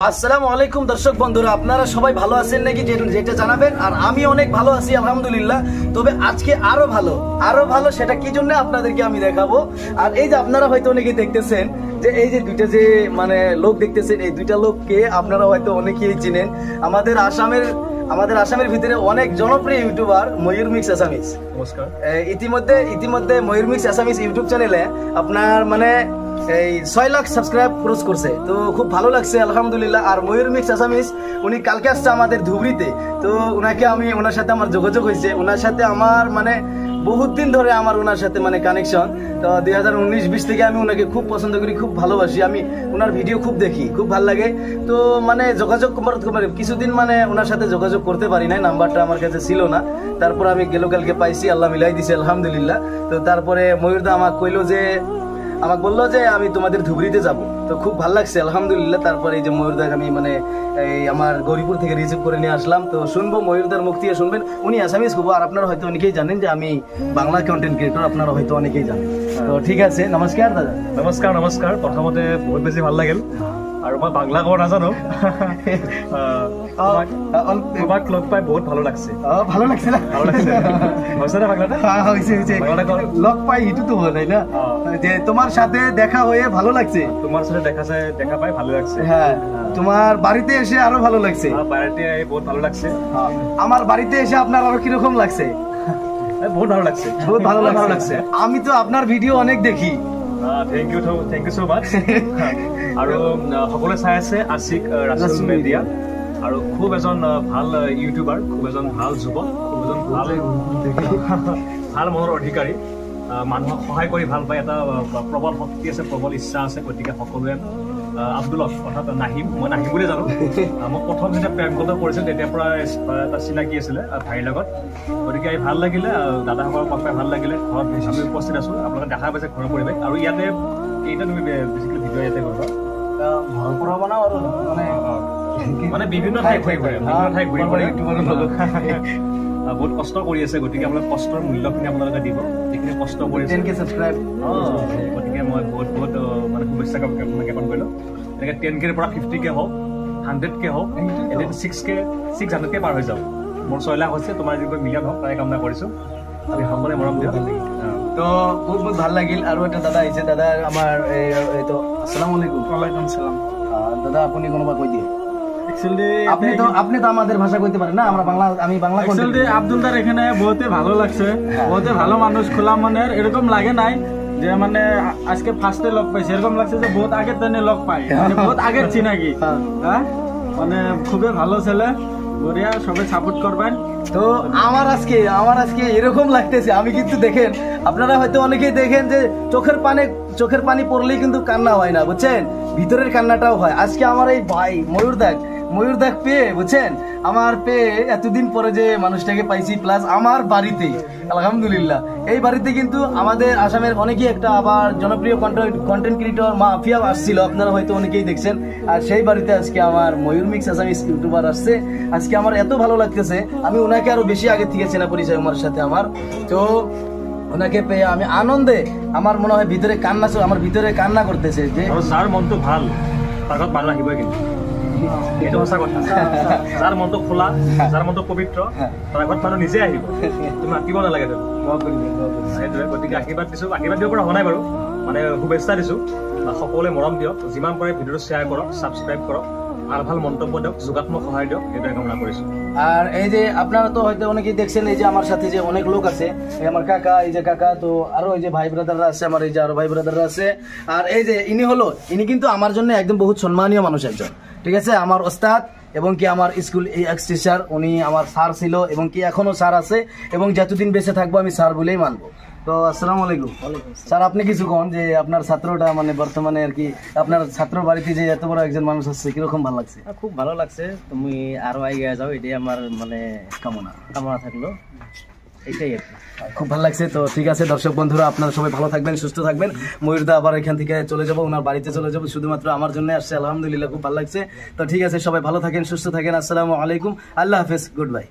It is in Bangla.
আসসালামু আলাইকুম দর্শক বন্ধুরা, আপনারা সবাই ভালো আছেন নাকি যেটা জানাবেন। আর আমি অনেক ভালো আছি আলহামদুলিল্লাহ। তবে আজকে আরো ভালো সেটা কি জন্য আপনাদেরকে আমি দেখাবো। আর এই যে আপনারা হয়তো অনেকেই দেখতেছেন যে এই যে দুইটা যে মানে লোক দেখতেছেন, এই দুইটা লোককে আপনারা হয়তো অনেকেই চিনেন। আমাদের আসামের ভিতরে অনেক জনপ্রিয় ইউটিউবার ময়ূর মিক্স আসামিস। নমস্কার। ইতিমধ্যে ময়ূর মিক্স আসামিস ইউটিউব চ্যানেলে আপনার মানে এই 6 লাখ সাবস্ক্রাইব ক্রস করছে, তো খুব ভালো লাগছে আলহামদুলিল্লাহ। আর ময়ূর মিক্স আসামিস উনি কালকে আসছে আমাদের ধুবড়িতে, তো ওনার সাথে আমার যোগাযোগ হয়েছে। ওনার সাথে আমার মানে বহুত দিন ধরে আমার ওনার সাথে মানে কানেকশন। তো 2019-20 থেকে আমি ওনাকে খুব পছন্দ করি, খুব ভালোবাসি। আমি ওনার ভিডিও খুব দেখি, খুব ভালো লাগে। তো মানে যোগাযোগ কিছুদিন মানে ওনার সাথে যোগাযোগ করতে পারি নাই, নাম্বারটা আমার কাছে ছিল না। তারপর আমি কালকে পাইছি, আল্লাহ মিলাই দিছে আলহামদুলিল্লাহ। তো তারপরে ময়ূরদা আমাকে বললো যে আমি তোমাদের ধুবড়িতে যাব। তো খুব ভালো লাগছে আলহামদুলিল্লাহ। তারপরে এই যে ময়ূরদাকে আমি মানে এই আমার গৌরীপুর থেকে রিসিভ করে নিয়ে আসলাম। তো শুনবো ময়ূরদার মুখ থেকে শুনবেন। উনি আসামিস খুব, আর আপনারা হয়তো অনেকেই জানেন যে আমি বাংলা কন্টেন্ট ক্রিয়েটর, আপনারা হয়তো অনেকেই জানেন। তো ঠিক আছে, নমস্কার দাদা। নমস্কার। প্রথমতে বহুত বেশি ভাল লাগিল, আর মই বাংলা কব নাজানো। তোমাক লগ পাই বহুত ভালো লাগছে। ভালো লাগছে না? হয়েছে না বাংলাটা? হয়েছে। লগ পাই এটু তো হয় না, যে তোমার সাথে দেখা হয়ে ভালো লাগছে। তোমার সাথে দেখা পাই ভালো লাগছে। হ্যাঁ, তোমার বাড়িতে এসে আরো ভালো লাগছে। বাড়িতে বহুত ভালো লাগছে। আমার বাড়িতে এসে আপনার আরো কিরকম লাগছে? বহুত ভালো লাগছে। ভালো লাগছে। আমি তো আপনার ভিডিও অনেক দেখি। Thank you so much. আৰু সকলোৱে চাই আছে আশিক ৰাছুল মেডিয়া, আৰু খুব এজন ভাল ইউটিউবাৰ, খুব এজন ভাল যুৱক, খুব এজন ভাল মনৰ অধিকাৰী। মানুহক সহায় কৰি ভাল পায়, এটা প্ৰবল শক্তি আছে, প্ৰবল ইচ্ছা আছে। গতিকে সকলোৱে আব্দুলক অৰ্থাৎ নাহিম, মই নাহিম বুলি জানো। মোক প্ৰথম যেতিয়া প্ৰেমগত কৰিছিল তেতিয়াৰ পৰা এটা চিনাকি আছিলে ভাইৰ লগত। গতিকে ভাল লাগিলে, দাদাসকলক লগ পাই ভাল লাগিলে। ঘৰত আমি উপস্থিত আছো, আপোনালোকে দেখা পাইছে ঘৰৰ পৰিৱেশ। আৰু ইয়াতে কেইটা তুমি বেছিকেলি ভিডিঅ' ইয়াতে কৰিবা, ঘৰৰ পৰা বনাও আৰু মানে বিভিন্ন ঠাই ঘূৰি বহুত কষ্ট কৰি আছে। গতিকে আপোনালোকে কষ্টৰ মূল্যখিনি আপোনালোকে দিব, যিখিনি কষ্ট কৰিছে। গতিকে মই বহুত মানে শুভেচ্ছা জ্ঞাপন কৰিলোঁ। এনেকৈ 10K পৰা 50K হওক, 100K হওক, এদিন 600K পাৰ হৈ যাওক। মোৰ 6 লাখ হৈছে, তোমাৰ যিবোৰ মিলিয়ন হওক তাৰে কামনা কৰিছোঁ। আমি সকলোৱে মৰম দিয়ক। তো বহুত ভাল লাগিল। আৰু এটা দাদা আহিছে, দাদা আমাৰ এইটো আসসালামু আলাইকুম। ওয়ালাইকুম সালাম। দাদা আপনি কোনোবা কৈ দিয়ে। আপনি তো আমাদের ভাষা কইতে পারেন না, আমি বাংলা। আব্দুলদার এখানে বহুতে ভালো লাগছে, বহুতে ভালো মানুষ, খোলা মনের। এরকম লাগে নাই যে মানে আজকে ফার্স্টে লগ পাইছে, এরকম লাগছে যে বহুত আগের দিনে লগ পাই, বহুত আগের চিনাকি। হ্যাঁ, মানে খুবই ভালো ছেলে, বড়িয়া, সবাই সাপোর্ট করবেন। তো আমার আজকে এরকম লাগতেছে। আমি কিন্তু দেখেন, আপনারা হয়তো অনেকেই দেখেন যে চোখের পানি পড়লেই কিন্তু কান্না হয় না, বুঝছেন, ভিতরের কান্নাটাও হয়। আজকে আমার এই ভাই ময়ূর দাগ পেয়ে, বুঝছেন, আমার পেয়ে এতদিন পরে যে মানুষটাকে পাইছি, প্লাস আমার বাড়িতে আলহামদুলিল্লাহ। এই বাড়িতে কিন্তু আমাদের আসামের অনেকেই একটা আবার জনপ্রিয় কন্টেন্ট ক্রিয়েটর মাফিয়া আসছিল, আপনারা হয়তো অনেকেই দেখছেন। আর সেই বাড়িতে আজকে আমার ময়ূর মিক্স আসামিস ইউটিউবার আসছে। আজকে আমার এত ভালো লাগতেছে, আমি ওনাকে আরো বেশি আগে থেকে চেনা পরিচয় আমার সাথে আমার। তো ওনাকে পেয়ে আমি আনন্দে, আমার মনে হয় ভিতরে কান্না করতেছে যে যার মনটো ভাল তার ঘৰত মানুহ আহিবই, কিন্তু এইটো সঁচা কথা। যাৰ মনটো খোলা, যাৰ মনটো পবিত্ৰ, তাৰ ঘৰত মানুহ নিজে আহিব, তুমি আঁকিব নালাগে। সেইটোৱে। গতিকে আশীৰ্বাদ দিছোঁ, আশীৰ্বাদ দিব পৰা হোৱা নাই বাৰু, মানে শুভেচ্ছা দিছোঁ। সকলোৱে মৰম দিয়ক, যিমান পাৰে ভিডিঅ'টো শ্বেয়াৰ কৰক, ছাবস্ক্ৰাইব কৰক, ভাল মন্তব্য দিয়ক, যোগাত্মক সহায় দিয়ক, সেইটোৱে কামনা কৰিছোঁ। আর এই যে আপনারা তো হয়তো অনেকেই দেখছেন, এই যে আমার সাথে যে অনেক লোক আছে, আমার কাকা, এই যে কাকা, তো আরো এই যে ভাই ব্রাদাররা আছে, আমার এই যে আরো ভাই ব্রাদাররা আছে। আর এই যে ইনি কিন্তু আমার জন্য একদম বহুত সম্মানীয় মানুষ একজন, ঠিক আছে, আমার ওস্তাদ এবং কি আমার স্কুল এক্স টিচার। উনি আমার স্যার ছিল এবং কি এখনো স্যার আছে, এবং যতদিন বেঁচে থাকবো আমি স্যার বলেই মানবো। তো আসসালামু আলাইকুম স্যার, আপনি কিছু কোন যে আপনার ছাত্রটা মানে বর্তমানে আর কি আপনার ছাত্র বাড়িতে যে এত বড় একজন মানুষ আসছে, কিরকম ভালো লাগছে? খুব ভালো লাগছে, তুমি আরো আগে যাও, এটাই আমার মানে কামনা থাকলো, এটাই খুব ভালো লাগছে। তো ঠিক আছে দর্শক বন্ধুরা, আপনারা সবাই ভালো থাকবেন, সুস্থ থাকবেন। ময়ূরদা আবার এখান থেকে চলে যাবো, ওনার বাড়িতে চলে যাবো, শুধুমাত্র আমার জন্য আসছে। আলহামদুলিল্লাহ খুব ভালো লাগছে। তো ঠিক আছে, সবাই ভালো থাকেন, সুস্থ থাকেন। আসসালামু আলাইকুম, আল্লাহ হাফেজ, গুড বাই।